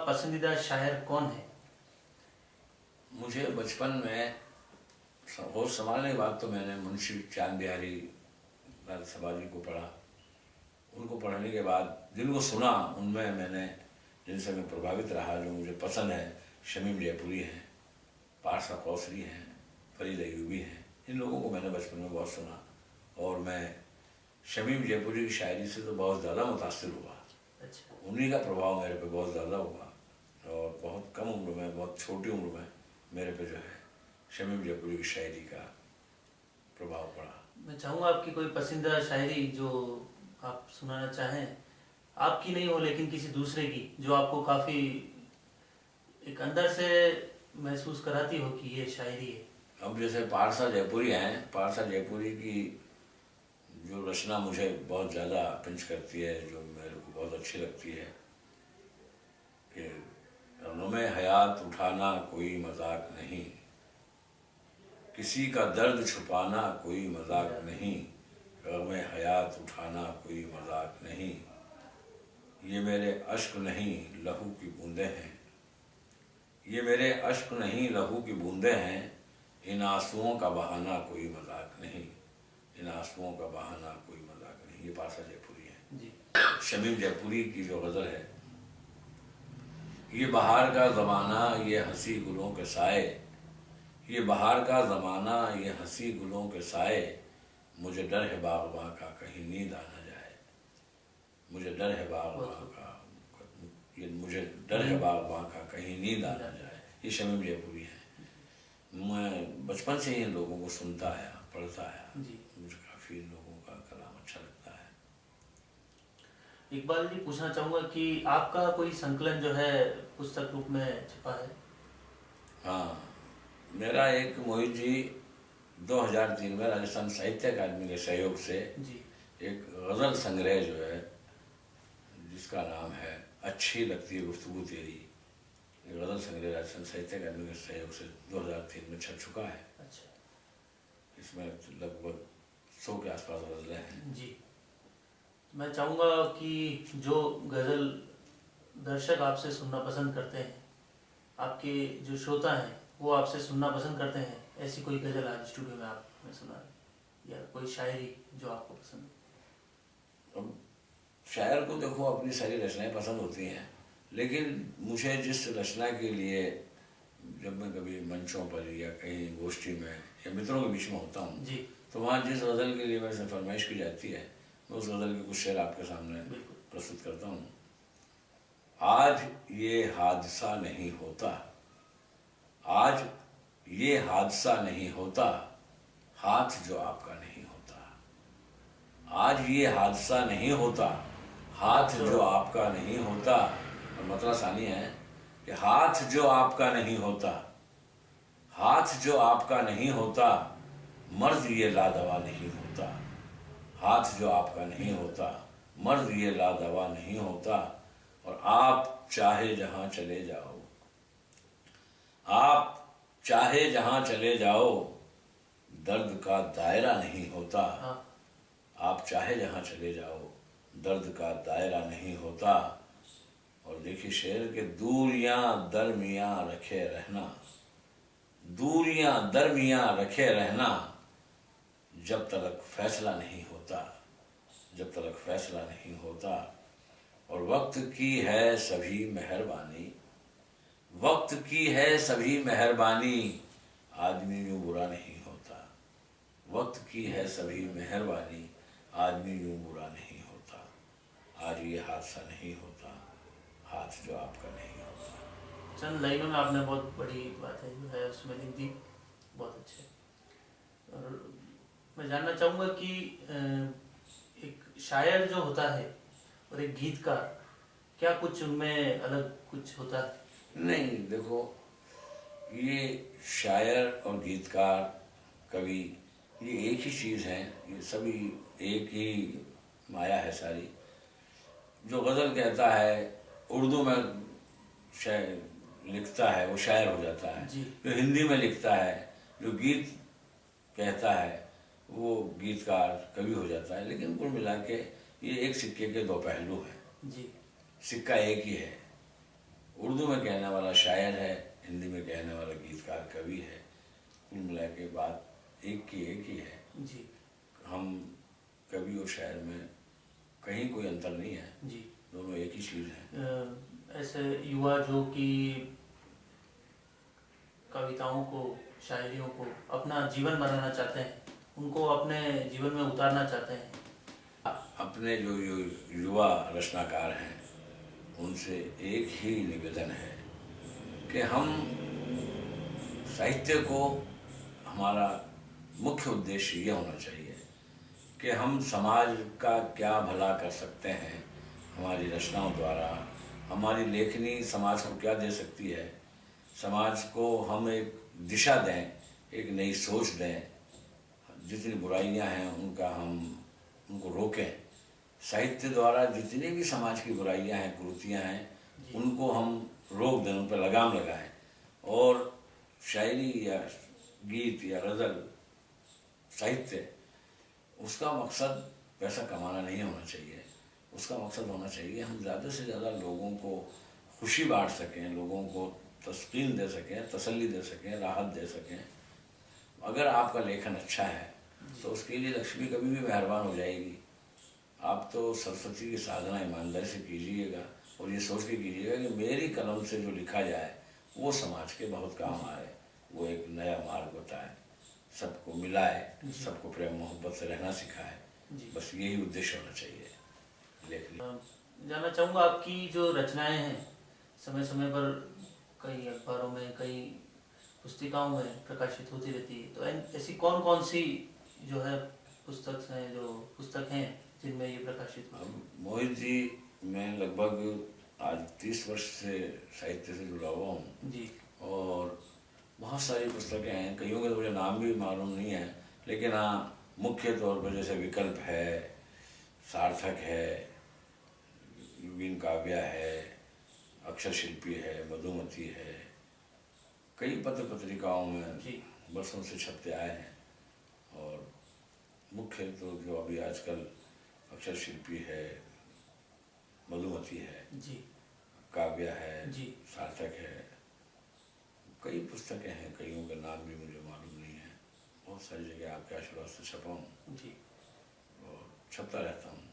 पसंदीदा शायर कौन है? मुझे बचपन में होश संभालने के बाद तो मैंने मुंशी चांद बिहारी लाल सबाजी को पढ़ा। उनको पढ़ने के बाद जिनको सुना उनमें मैंने जिनसे मैं प्रभावित रहा, जो मुझे पसंद है, शमीम जयपुरी हैं, पारसा कौसरी हैं, फरीद अयूबी हैं। इन लोगों को मैंने बचपन में बहुत सुना और मैं शमीम जयपुरी की शायरी से तो बहुत ज़्यादा मुतासिर हुआ। अच्छा। उन्हीं का प्रभाव मेरे पे बहुत ज़्यादा हुआ और बहुत कम उम्र में, बहुत छोटी उम्र में मेरे पे जो है शमीम जयपुरी की शायरी का प्रभाव पड़ा। मैं चाहूँगा आपकी कोई पसंदीदा शायरी जो आप सुनाना चाहें, आपकी नहीं हो लेकिन किसी दूसरे की, जो आपको काफ़ी एक अंदर से महसूस कराती हो कि ये शायरी है। अब जैसे पारसा जयपुरी हैं, पारसा जयपुरी की जो रचना मुझे बहुत ज़्यादा पिंच करती है, जो मेरे को बहुत अच्छी लगती है कि रनों हयात उठाना कोई मजाक नहीं, किसी का दर्द छुपाना कोई मजाक नहीं, गम हयात उठाना कोई मजाक नहीं, ये मेरे अश्क नहीं लहू की बूंदें हैं, ये मेरे अश्क नहीं लहू की बूंदें हैं, इन आंसुओं का बहाना कोई मजाक नहीं, इन आंसुओं का बहाना कोई मजाक नहीं। ये पारसा जयपुरी है जी। शमीम जयपुरी की जो गज़ल है, ये बहार का ज़माना ये हंसी गुलों के साए, ये बहार का ज़माना ये हंसी गुलों के साए, मुझे डर है बाग़बां का कहीं नींद आ न जाए, मुझे डर है बाग़बां का, ये मुझे डर है बाग़बां का कहीं नींद आ न जाए। ये शमीम जयपुरी है। मैं बचपन से ही इन लोगों को सुनता आया, पढ़ता आया। मुझे काफ़ी इन लोगों का कलाम अच्छा लगता है। इकबाल जी, पूछना चाहूँगा कि आपका कोई संकलन जो है पुस्तक रूप में छपा है? हाँ, मेरा एक मोहित जी 2003 में राजस्थान साहित्य अकादमी के सहयोग से जी। एक गज़ल संग्रह जो है, जिसका नाम है अच्छी लगती है गुफ्तगू तेरी, गज़ल संग्रह राजस्थान साहित्य अकादमी के सहयोग से 2003 में छप चुका है। अच्छा। इसमें लगभग 100 के आसपास गज़लें हैं। जी। मैं चाहूँगा कि जो गज़ल दर्शक आपसे सुनना पसंद करते हैं, आपके जो श्रोता हैं वो आपसे सुनना पसंद करते हैं, ऐसी कोई गज़ल आज स्टूडियो में आपने सुना या कोई शायरी जो आपको पसंद हो? अब शायर को देखो अपनी सारी रचनाएं पसंद होती हैं, लेकिन मुझे जिस रचना के लिए जब मैं कभी मंचों पर या कहीं गोष्ठी में या मित्रों के बीच में होता हूँ जी। तो वहाँ जिस गज़ल के लिए मेरे से फरमाइश की जाती है, मैं उस गज़ल के कुछ शेर आपके सामने प्रस्तुत करता हूँ। आज ये हादसा नहीं होता, आज ये हादसा नहीं होता, हाथ जो आपका नहीं होता, आज ये हादसा नहीं होता, हाथ जो आपका नहीं होता। और मतलब आसानी है कि हाथ जो आपका नहीं होता, हाथ जो आपका नहीं होता, मर्द ये लादवा नहीं होता, हाथ जो आपका नहीं होता, मर्द ये लादवा नहीं होता। और आप चाहे जहां चले जाओ, आप चाहे जहां चले जाओ, दर्द का दायरा नहीं होता, आप चाहे जहां चले जाओ, दर्द का दायरा नहीं होता। और देखिए शेर के दूरियां दरमियां रखे रहना, दूरियां दरमियां रखे रहना, जब तक फैसला नहीं होता, जब तक फैसला नहीं होता। और वक्त की है सभी मेहरबानी, वक्त की है सभी मेहरबानी, आदमी यूं बुरा नहीं होता, वक्त की है सभी मेहरबानी, आदमी यूं बुरा नहीं होता। आज ये हादसा नहीं होता, हाथ जो आपका नहीं होता। चंद लाइनों में आपने बहुत बड़ी बातें जो है उसमें लिख दी, बहुत अच्छे। और मैं जानना चाहूँगा कि एक शायर जो होता है और एक गीतकार, क्या कुछ उनमें अलग कुछ होता है? नहीं, देखो ये शायर और गीतकार, कवि, ये एक ही चीज़ है, ये सभी एक ही माया है सारी। जो गज़ल कहता है उर्दू में शायर लिखता है वो शायर हो जाता है, जो हिंदी में लिखता है, जो गीत कहता है वो गीतकार कवि हो जाता है। लेकिन कुल मिला के ये एक सिक्के के दो पहलू हैं। जी। सिक्का एक ही है, उर्दू में कहने वाला शायर है, हिंदी में कहने वाला गीतकार कवि है। कुल मिला के बात एक ही है जी हम कवि और शायर में कहीं कोई अंतर नहीं है जी। दोनों एक ही चीज़ है। ऐसे युवा जो कि कविताओं को, शायरियों को अपना जीवन बनाना चाहते हैं, उनको अपने जीवन में उतारना चाहते हैं, अपने जो युवा रचनाकार हैं उनसे एक ही निवेदन है कि हम साहित्य को, हमारा मुख्य उद्देश्य ये होना चाहिए कि हम समाज का क्या भला कर सकते हैं हमारी रचनाओं द्वारा। हमारी लेखनी समाज को क्या दे सकती है, समाज को हम एक दिशा दें, एक नई सोच दें, जितनी बुराइयां हैं उनको रोकें। साहित्य द्वारा जितनी भी समाज की बुराइयां हैं, कुरीतियां हैं, उनको हम रोक दें, उन पर लगाम लगाएं। और शायरी या गीत या गज़ल साहित्य, उसका मकसद पैसा कमाना नहीं होना चाहिए। उसका मकसद होना चाहिए हम ज़्यादा से ज़्यादा लोगों को खुशी बांट सकें, लोगों को तस्कीन दे सकें, तसल्ली दे सकें, राहत दे सकें। अगर आपका लेखन अच्छा है तो उसके लिए लक्ष्मी कभी भी मेहरबान हो जाएगी। आप तो सरस्वती की साधना ईमानदारी से कीजिएगा और ये सोच के कीजिएगा कि मेरी कलम से जो लिखा जाए वो समाज के बहुत काम आए, वो एक नया मार्ग बताए, सबको मिलाए, सबको प्रेम मोहब्बत से रहना सिखाए। बस यही उद्देश्य होना चाहिए लेखनी। जानना चाहूँगा आपकी जो रचनाएं हैं समय समय पर कई अखबारों में, कई पुस्तिकाओं में प्रकाशित होती रहती है, तो ऐसी कौन कौन सी जो है पुस्तक हैं जिनमें ये प्रकाशित होती है? मोहित जी, मैं लगभग आज 30 वर्ष से साहित्य से जुड़ा हुआ हूँ जी। और बहुत सारी पुस्तकें हैं, कईयों के तो मुझे नाम भी मालूम नहीं है, लेकिन हाँ मुख्य तौर पर जैसे विकल्प है, सार्थक है, युगीन काव्य है, अक्षर शिल्पी है, मधुमती है, कई पत्र पत्रिकाओं में वर्षों से छपते आए हैं। और मुख्य तो जो अभी आजकल अक्षर शिल्पी है, मधुमती है जी, काव्य है जी, सार्थक है, कई पुस्तकें हैं, कईयों का नाम भी मुझे मालूम नहीं है। बहुत सारी जगह आपके आशीर्वाद से छपा हूँ जी और छपता रहता हूँ।